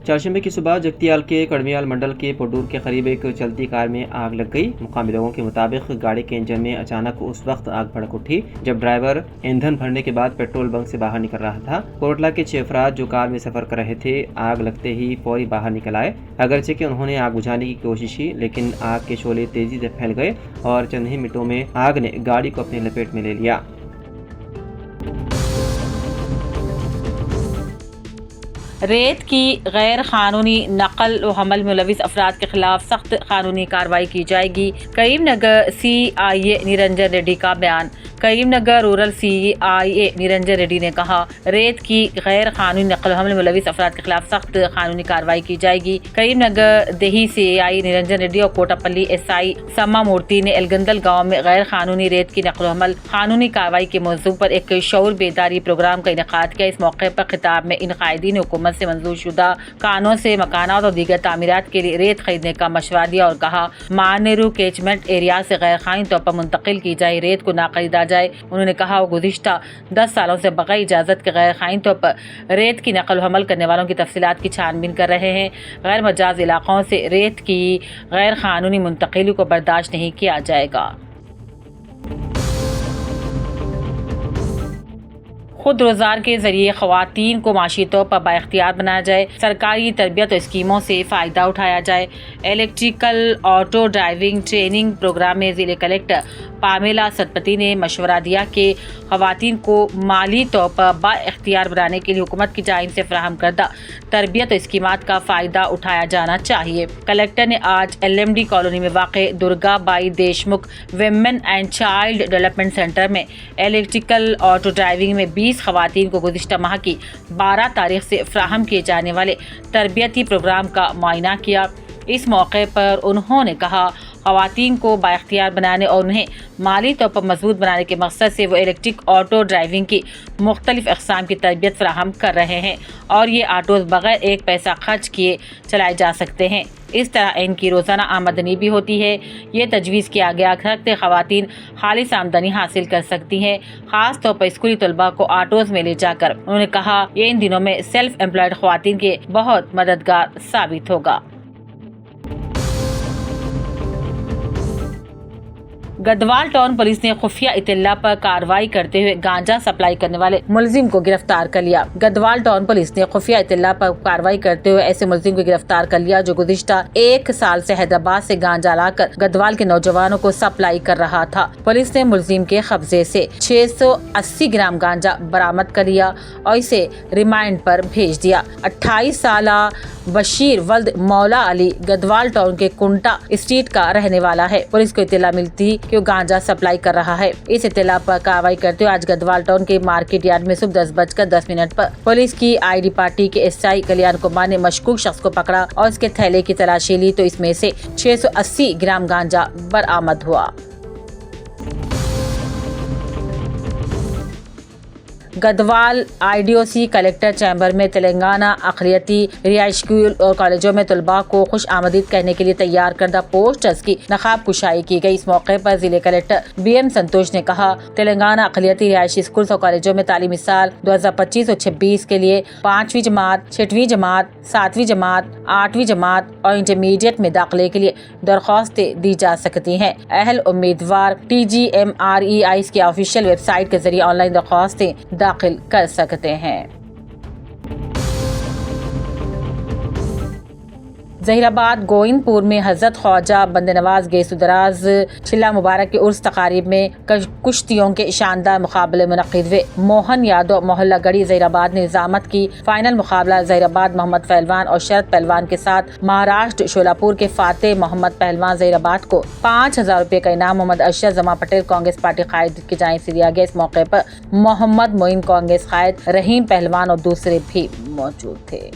چہارشنبے کی صبح جگتیال کے کڑمیال منڈل کے پڈور کے قریب ایک چلتی کار میں آگ لگ گئی۔ مقامی لوگوں کے مطابق گاڑی کے انجن میں اچانک اس وقت آگ بھڑک اٹھی جب ڈرائیور ایندھن بھرنے کے بعد پیٹرول بنک سے باہر نکل رہا تھا۔ کوٹلہ کے 6 افراد جو کار میں سفر کر رہے تھے آگ لگتے ہی فوری باہر نکل آئے، اگرچہ کہ انہوں نے آگ بجھانے کی کوشش کی لیکن آگ کے شعلے تیزی سے پھیل گئے اور چند ہی منٹوں میں آگ نے گاڑی کو اپنی لپیٹ میں لے لیا۔ ریت کی غیر قانونی نقل و حمل میں ملوث افراد کے خلاف سخت قانونی کارروائی کی جائے گی۔ کریم نگر CIA نرنجن ریڈی کا بیان۔ Karimnagar rural CIA Niranjan Reddy نے کہا، ریت کی غیر قانونی نقل و حمل میں ملوث افراد کے خلاف سخت قانونی کارروائی کی جائے گی۔ کریم نگر دیہی CIA نرنجن ریڈی اور کوٹا پلی SI سما مورتی نے ایلگندل گاؤں میں غیر قانونی ریت کی نقل و حمل قانونی کارروائی کے موضوع پر ایک شعور بیداری پروگرام کا انعقاد کیا۔ اس موقع پر خطاب میں ان قائدین نے حکومت سے منظور شدہ کانوں سے مکانات اور دیگر تعمیرات کے لیے ریت خریدنے کا مشورہ دیا اور کہا مانیرو کیچمنٹ ایریا سے غیر قانونی طور پر منتقل کی جائے ریت کو نہ خریدا جائے۔ انہوں نے کہا وہ گزشتہ 10 سالوں سے بغیر اجازت کے غیر قانونی طور پر ریت کی نقل و حمل کرنے والوں کی تفصیلات کی چھان بین کر رہے ہیں۔ غیر مجاز علاقوں سے ریت کی غیر قانونی منتقلی کو برداشت نہیں کیا جائے گا۔ خود روزگار کے ذریعے خواتین کو معاشی طور پر بااختیار بنایا جائے، سرکاری تربیت و اسکیموں سے فائدہ اٹھایا جائے۔ Electrical auto driving training programme میں ضلع کلکٹر پامیلا ستپتی نے مشورہ دیا کہ خواتین کو مالی طور پر بااختیار بنانے کے لیے حکومت کی جانب سے فراہم کردہ تربیت و اسکیمات کا فائدہ اٹھایا جانا چاہیے۔ کلکٹر نے آج LMD کالونی میں واقع Durga by Deshmukh women and child development centre میں الیکٹریکل آٹو ڈرائیونگ میں 20 خواتین کو گزشتہ ماہ کی 12 تاریخ سے فراہم کیے جانے والے تربیتی پروگرام کا معائنہ کیا۔ اس موقع پر انہوں نے کہا خواتین کو بااختیار بنانے اور انہیں مالی طور پر مضبوط بنانے کے مقصد سے وہ الیکٹرک آٹو ڈرائیونگ کی مختلف اقسام کی تربیت فراہم کر رہے ہیں اور یہ آٹوز بغیر ایک پیسہ خرچ کیے چلائے جا سکتے ہیں۔ اس طرح ان کی روزانہ آمدنی بھی ہوتی ہے۔ یہ تجویز کیا گیا کہ خواتین خالص آمدنی حاصل کر سکتی ہیں، خاص طور پر اسکولی طلباء کو آٹوز میں لے جا کر۔ انہوں نے کہا یہ ان دنوں میں سیلف امپلائڈ خواتین کے بہت مددگار ثابت ہوگا۔ گدوال ٹاؤن پولیس نے خفیہ اطلاع پر کارروائی کرتے ہوئے گانجا سپلائی کرنے والے ملزم کو گرفتار کر لیا۔ گدوال ٹاؤن پولیس نے خفیہ اطلاع پر کارروائی کرتے ہوئے ایسے ملزم کو گرفتار کر لیا جو گزشتہ 1 سال سے حیدرآباد سے گانجا لا کر گدوال کے نوجوانوں کو سپلائی کر رہا تھا۔ پولیس نے ملزم کے قبضے سے 680 گرام گانجا برآمد کر لیا اور اسے ریمانڈ پر بھیج دیا۔ 28 سالہ بشیر ولد مولا علی گدوال ٹاؤن کے کنٹا اسٹریٹ کا رہنے والا ہے۔ پولیس کو اطلاع ملتی کہ وہ گانجا سپلائی کر رہا ہے۔ اس اطلاع پر کارروائی کرتے ہوئے آج گدوال ٹاؤن کے مارکیٹ یارڈ میں صبح 10:10 پر پولیس کی ID پارٹی کے SI کلیان کمار نے مشکوک شخص کو پکڑا اور اس کے تھیلے کی تلاشی لی تو اس میں سے 680 گرام گانجا برآمد ہوا۔ گدوال IDOC کلیکٹر چیمبر میں تلنگانہ اقلیتی رہائشی اور کالجوں میں طلباء کو خوش آمدید کہنے کے لیے تیار کردہ پوسٹرز کی نقاب کشائی کی گئی۔ اس موقع پر ضلع کلیکٹر BM سنتوش نے کہا تلنگانہ اقلیتی رہائشی اسکولز اور کالجوں میں تعلیمی سال 2025-26 کے لیے 5ویں جماعت، 6ویں جماعت، 7ویں جماعت، 8ویں جماعت اور انٹرمیڈیٹ میں داخلے کے لیے درخواستیں دی جا سکتی ہیں۔ اہل امیدوار TGMREIs کی آفیشیل ویب سائٹ کے ذریعے آن لائن درخواستیں داخل کر سکتے ہیں۔ ظہیر آباد گوئند پور میں حضرت خواجہ بند نواز گیسو دراز چلہ مبارک کے عرس تقاریب میں کشتیوں کے شاندار مقابلے منعقد ہوئے۔ موہن یادو محلہ گڑھی ظہیر آباد نے نظامت کی۔ فائنل مقابلہ ظہیر آباد محمد پہلوان اور شرد پہلوان کے ساتھ مہاراشٹر شولاپور کے فاتح محمد پہلوان ظہیر آباد کو 5000 روپے کا انعام محمد ارشد زماں پٹیل کانگریس پارٹی قائد کی جانب سے دیا گیا۔ اس موقع پر محمد معین کانگریس قائد رحیم پہلوان اور دوسرے بھی موجود تھے۔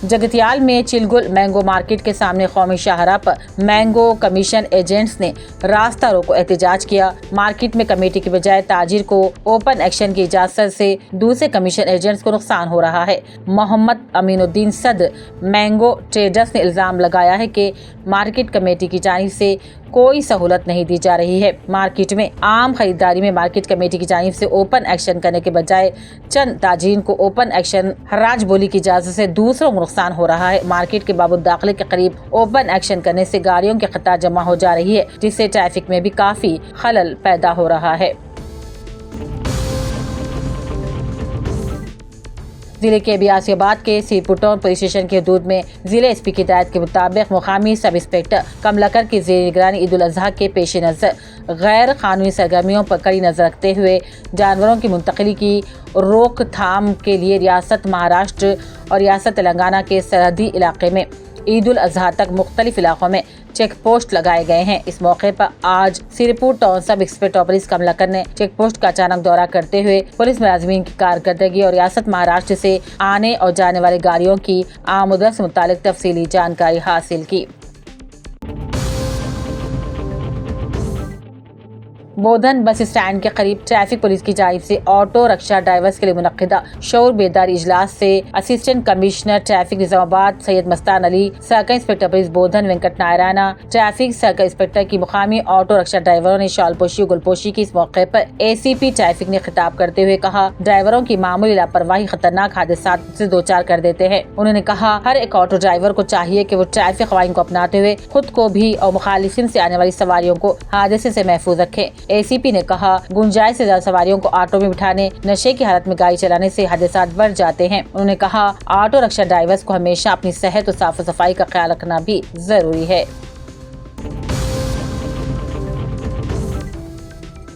जगतियाल में चिलगुल मैंगो मार्केट के सामने कौमी शाहराह पर मैंगो कमीशन एजेंट्स ने रास्ता रोको एहतजाज किया। मार्केट में कमेटी के बजाय ताजिर को ओपन एक्शन की इजाजत से दूसरे कमीशन एजेंट्स को नुकसान हो रहा है। मोहम्मद अमीनुद्दीन सदर मैंगो ट्रेडर्स ने इल्जाम लगाया है कि मार्केट कमेटी की जानिब से कोई सहूलत नहीं दी जा रही है। मार्केट में आम खरीदारी में मार्केट कमेटी की जानिब से ओपन एक्शन करने के बजाय चंद ताजीन को ओपन एक्शन हराज बोली की इजाजत से दूसरों को नुकसान हो रहा है। मार्केट के बाबू दाखिले के करीब ओपन एक्शन करने से गाड़ियों की कतार जमा हो जा रही है, जिससे ट्रैफिक में भी काफी खलल पैदा हो रहा है। जिले के बियासीबाद के सीरपुटौन पुलिस स्टेशन की हदूद में जिले एसपी की हिदायत के मुताबिक मुकामी सब इंस्पेक्टर कमलाकर की जेर निगरानी ईद उल अजहा के पेश नज़र गैर कानूनी सरगर्मियों पर कड़ी नजर रखते हुए जानवरों की मुंतकिली की रोकथाम के लिए रियासत महाराष्ट्र और रियासत तेलंगाना के सरहदी इलाके में ईद उल अजहा तक मुख्तलिफ इलाकों में चेक पोस्ट लगाए गए हैं। इस मौके पर आज Sirpur town sub inspector police Kamalakar ने चेक पोस्ट का अचानक दौरा करते हुए पुलिस मुलाजमीन की कारकर्दगी और रियासत महाराष्ट्र से आने और जाने वाली गाड़ियों की आमदरफ्त से मुतालिक तफसीली जानकारी हासिल की। बोधन बस स्टैंड के करीब ट्रैफिक पुलिस की जानिब से ऑटो रिक्शा ड्राइवर्स के लिए मुनक्किदा शऊर बेदारी इजलास से assistant commissioner traffic Nizamabad Syed Mastan Ali, circle inspector police Bodhan Venkat Narayana, traffic circle inspector की मुकामी ऑटो रिक्शा ड्राइवरों ने शालपोशी और गुलपोशी की। इस मौके पर एसीपी ट्रैफिक ने खिताब करते हुए कहा, ड्राइवरों की मामूली लापरवाही खतरनाक हादसा से दो चार कर देते हैं। उन्होंने कहा, हर एक ऑटो ड्राइवर को चाहिए कि वो ट्रैफिक कवानीन को अपनाते हुए खुद को भी और मुखालिफिन से आने वाली सवारियों को हादसे से महफूज रखें। एसीपी ने कहा, गुंजाइश से ज्यादा सवारियों को ऑटो में बिठाने, नशे की हालत में गाड़ी चलाने से हादसा बढ़ जाते हैं। उन्होंने कहा, ऑटो रिक्शा ड्राइवर्स को हमेशा अपनी सेहत और साफ सफाई का ख्याल रखना भी जरूरी है।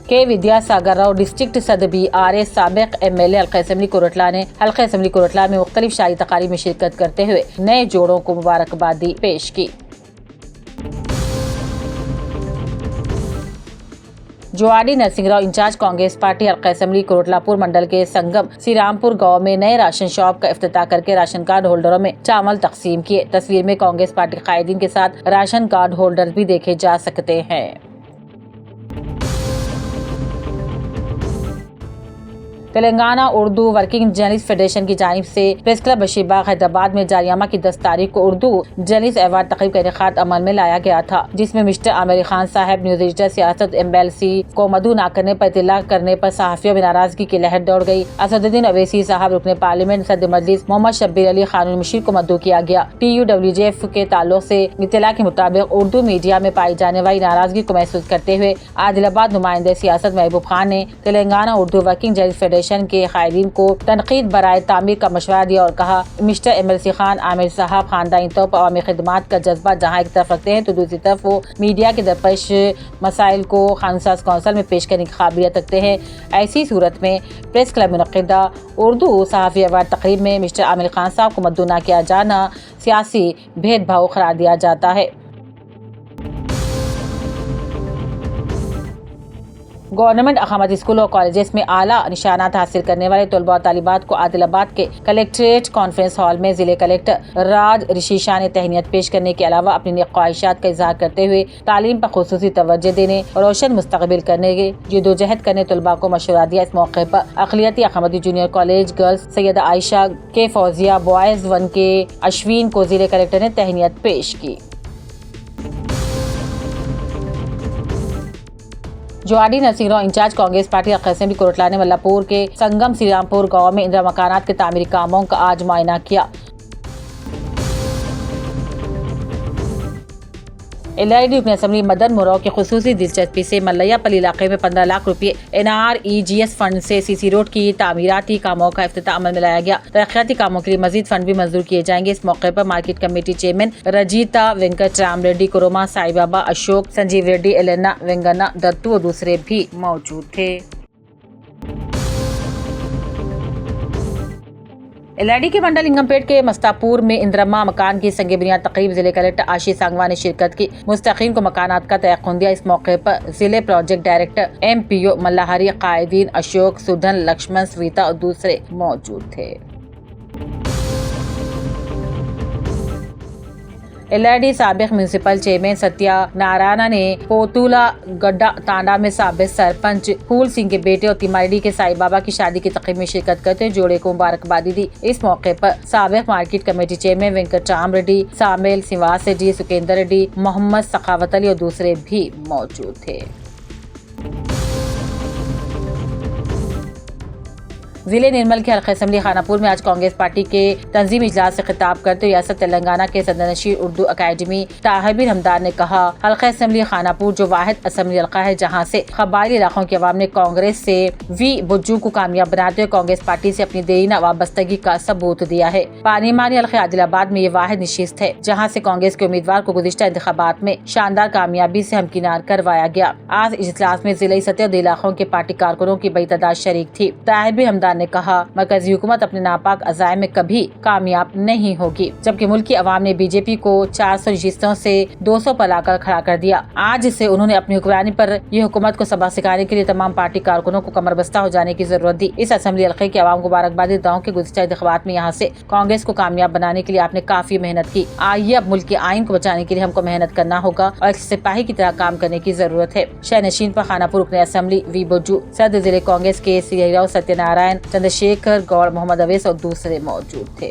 के विद्यासागर राव डिस्ट्रिक्ट सदर BRA साबिक MLA हल्का असेंबली कोरटला ने हल्का असेंबली कोरटला में मुख्तलिफ शाही तकारीब में शिरकत करते हुए नए जोड़ों को मुबारकबादी पेश की। जोआडी नरसिंहराव इंचार्ज कांग्रेस पार्टी हल्का असेंबली कोरटलापुर मंडल के संगम श्रीरामपुर गांव में नए राशन शॉप का इफ्तिताह करके राशन कार्ड होल्डरों में चावल तकसीम किए। तस्वीर में कांग्रेस पार्टी कायदीन के साथ राशन कार्ड होल्डर भी देखे जा सकते हैं। Telangana Urdu working journalist federation की जानिब से प्रेस क्लब बशीरबाग हैदराबाद में जारियामा की 10 तारीख को उर्दू जर्नलिस्ट अवार्ड तकरीब का इनेकाद अमल में लाया गया था, जिसमें मिस्टर आमिर खान साहब न्यूज एडिटर सियासत MLC को मदू न करने पर इतला करने पर सहाफियों में नाराजगी की लहर दौड़ गई। असदुद्दीन अवैसी साहब रुकने पार्लियामेंट सदर मजलिस मोहम्मद शब्बीर अली खानून मुशीर को मदू किया गया। TUWJF के ताल्लुक से इतला के मुताबिक उर्दू मीडिया में पाई जाने वाली नाराजगी को महसूस करते हुए आदिलाबाद नुमाइंदे सियासत महबूब खान ने Telangana Urdu working journalist federation के कायदीन को तनकीद बराए तामीर का मशवरा दिया और कहा, मिस्टर MLC खान आमिर साहब खानदानी तौर पर अवामी खिदमात का जज्बा जहाँ एक तरफ रखते हैं तो दूसरी तरफ वो मीडिया के दरपेश मसाइल को कानूनी कौंसल में पेश करने की काबिलियत रखते हैं। ऐसी सूरत में प्रेस क्लब में मुनक्किदा उर्दू सहाफ़ी अवार्ड तकरीब में मिस्टर आमिर खान साहब को मद्दू न किया जाना सियासी भेदभाव करार दिया जाता है। गवर्नमेंट अकामत स्कूल और कॉलेजेस में आला निशानात हासिल करने वाले तलबा और तालिबात को आदिलाबाद के कलेक्ट्रेट कॉन्फ्रेंस हॉल में जिले कलेक्टर राज ऋषि शाह ने तहनीत पेश करने के अलावा अपनी नेक ख्वाहिशात का इजहार करते हुए तालीम पर खुसूसी तवज्जो देने और रोशन मुस्तकबिल करने के जदोजहद करने तलबा को मशवरा दिया। इस मौके पर अक़लियती Ahmadi junior college girls Syeda Ayesha के फौजिया बॉयज 1 के अश्विन को जिले कलेक्टर ने तहनीत पेश की। जोआडी नरसिंहराव इंचार्ज कांग्रेस पार्टी हल्का असेंबली कोरटला ने मल्लापुर के संगम श्रीरामपुर गांव में इंदिरा मकानात के तामीरी कामों का आज मुआयना किया। LID रुकन असेंबली मदन मुराव की खुसूसी दिलचस्पी से मल्लैयापल्ली इलाके में 15 लाख रुपए NREGS फंड से CC रोड की तामीराती कामों का इफ्तिताह अमल में लाया गया। तरक्याती कामों के लिए मजीद फंड भी मंजूर किए जाएंगे। इस मौके पर market committee chairman Rajitha Venkat Ram Reddy, कुरोमा साई बाबा, अशोक, संजीव रेड्डी, एलेना वेंगना दत्तू और दूसरे भी मौजूद थे। LID के मंडल लिंगमपेट के मस्तापुर में इंदिरम्मा मकान की संगे बुनियाद तकरीब जिले कलेक्टर आशीष सांगवा ने शिरकत की। मुस्तकीन को मकानात का तयक़ुन दिया। इस मौके पर जिले प्रोजेक्ट डायरेक्टर MPO मल्लाहारी, कायदीन अशोक, सुधन, लक्ष्मण, स्वीता और दूसरे मौजूद थे। LRD سابق म्यूनिसिपल चेयरमैन सत्या नारायण ने पोतुला गड्ढा तांडा में साबिक सरपंच फूल सिंह के बेटे और तिमारी के साई बाबा की शादी की तकरीब में शिरकत करते हुए जोड़े को मुबारकबादी दी। इस मौके पर साबिक market committee chairman Venkataram Reddy, सामेल श्रीनिवास रेड्डी, सुकेंद्र रेड्डी, मोहम्मद सखावत अली और दूसरे भी मौजूद थे। जिले निर्मल के हल्का असेंबली खानापुर में आज कांग्रेस पार्टी के तंजीम इजलास से खिताब करते हुए रियासत तेलंगाना के सदरनशीन उर्दू अकादमी ताहिर हमदान ने कहा, हल्का असेंबली खानापुर जो वाहिद असेंबली हल्का है जहां से कबायली इलाकों के अवाम ने कांग्रेस से वी बुज्जू को कामयाब बनाते हुए कांग्रेस पार्टी से अपनी देरीना वाबस्तगी का सबूत दिया है। पानीमानी हल्का आदिलाबाद में ये वाहिद नशिस्त है जहाँ से कांग्रेस के उम्मीदवार को गुज़िश्ता इंतखाबात में शानदार कामयाबी से हमकिनार करवाया गया। आज इजलास में जिले सतह इलाकों के पार्टी कारकुनों की बड़ी तादाद शरीक थी। ताहिर हमदान ने कहा, मरकजी हुकूमत अपने नापाक अज़ाइम में कभी कामयाब नहीं होगी, जबकि मुल्क की अवाम ने बीजेपी को 400 नशिस्तों से 200 पर लाकर खड़ा कर दिया। आज से उन्होंने अपनी हुक्मरानी पर यह हुकूमत को सबक सिखाने के लिए तमाम पार्टी कारकुनों को कमरबस्ता हो जाने की जरूरत दी। इस असेंबली हल्के के अवाम को मुबारकबादी दावों के गुज़िश्ता इंतखाबात में यहाँ से कांग्रेस को कामयाब बनाने के लिए आपने काफी मेहनत की। आइए अब मुल्क के आइन को बचाने के लिए हमको मेहनत करना होगा और एक सिपाही की तरह काम करने की जरूरत है। शहनशीन पर खानापुर रुकने असेंबली वी बुज्जू, सदर जिले कांग्रेस के सीआईओ सत्यनारायण, चंद्रशेखर गौड़, मोहम्मद अवैस और दूसरे मौजूद थे।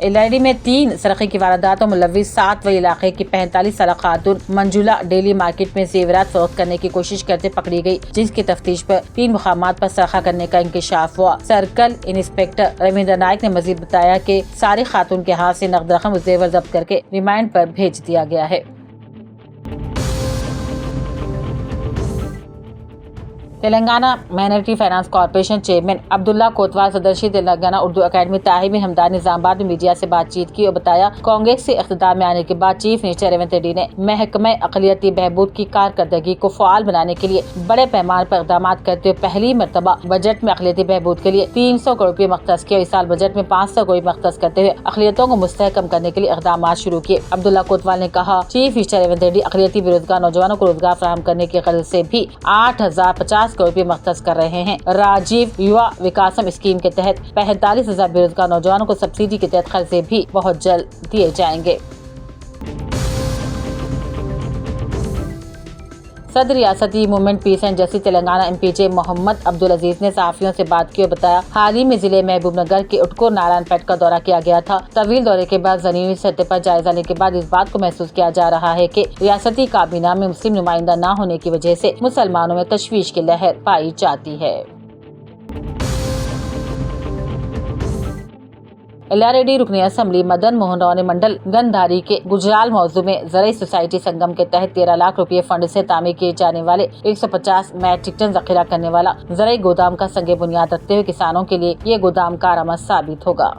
LRD में 3 सरक़ी की वारदातों में मुलव्विस 7 वही इलाके की 45 साल खातून मंजुला डेली मार्केट में जेवरात फरोख्त करने की कोशिश करते पकड़ी गई, जिसकी तफ्तीश पर 3 मुकामात पर सरखा करने का इंकशाफ हुआ। सर्कल इंस्पेक्टर रविंद्र नायक ने मजीद बताया कि सारी खातून के हाथ से नकद रकम जेवर जब्त करके रिमांड पर भेज दिया गया है। Telangana minority finance corporation chairman Abdullah कोतवाल सदरशी तेलंगाना उर्दू अकादमी ताहिर हमदान निजामाबाद में मीडिया से बातचीत की और बताया, कांग्रेस से इख्तिदार में आने के बाद चीफ मिनिस्टर रेवंत रेड्डी ने महकमे अक़लियती बहबूद की कारकर्दगी को फ़ाल बनाने के लिए बड़े पैमाने पर इक़दाम करते हुए पहली मरतबा बजट में अक़लियती बहबूद के लिए 300 करोड़ रुपये मख्तस किए। इस साल बजट में 500 करोड़ मख्तस करते हुए अक़लियतों को मुस्तहकम करने के लिए इक़दाम शुरू किए। अब्दुल्ला कोतवाल ने कहा, चीफ मिनिस्टर रेवंत रेड्डी अक़लियती बेरोजगार नौजवानों को रोजगार फराहम करने की ग़रज़ से भी 8,050 करोड़ रुपये मख्तस कर रहे हैं। राजीव युवा विकासम स्कीम के तहत 45,000 बेरोजगार नौजवानों को सब्सिडी के तहत कर्जे भी बहुत जल्द दिए जाएंगे। सदर रियासती movement peace and justice Telangana MPJ Mohammed Abdul Aziz ने सहाफियों से बात की और बताया, हाल ही में जिले महबूबनगर के उटको नारायणपेट का दौरा किया गया था। तवील दौरे के बाद ज़मीनी सतह पर जायजा लेने के बाद इस बात को महसूस किया जा रहा है कि रियासती काबीना में मुस्लिम नुमाइंदा न होने की वजह से मुसलमानों में तशवीश की लहर पाई जाती है। LRD रुकनी असेंबली मदन मोहन राव ने मंडल गंधारी के गुजराल मौजू में ज़राई सोसाइटी संगम के तहत 13 लाख रुपए फंड से तामीर किए जाने वाले 150 मैट्रिक टन जखीरा करने वाला ज़राई गोदाम का संगे बुनियाद रखते हुए किसानों के लिए ये गोदाम कारआमद साबित होगा।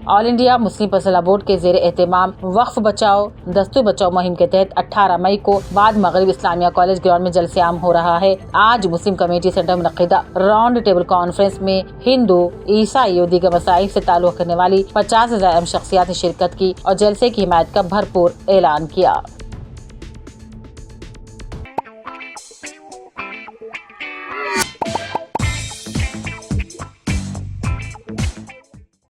All India Muslim personal board के ज़ेर एहतमाम वक्फ बचाओ दस्तूर बचाओ मुहिम के तहत 18 मई को बाद मगरिब इस्लामिया कॉलेज ग्राउंड में जलसे आम हो रहा है। आज मुस्लिम कमेटी सेंटर में मुनक़िदा राउंड टेबल कॉन्फ्रेंस में हिंदू, ईसाई और दीगर मसाइल से ताल्लुक़ रखने वाली 50,000 अहम शख्सियात ने शिरकत की और जलसे की हिमायत का भरपूर ऐलान किया।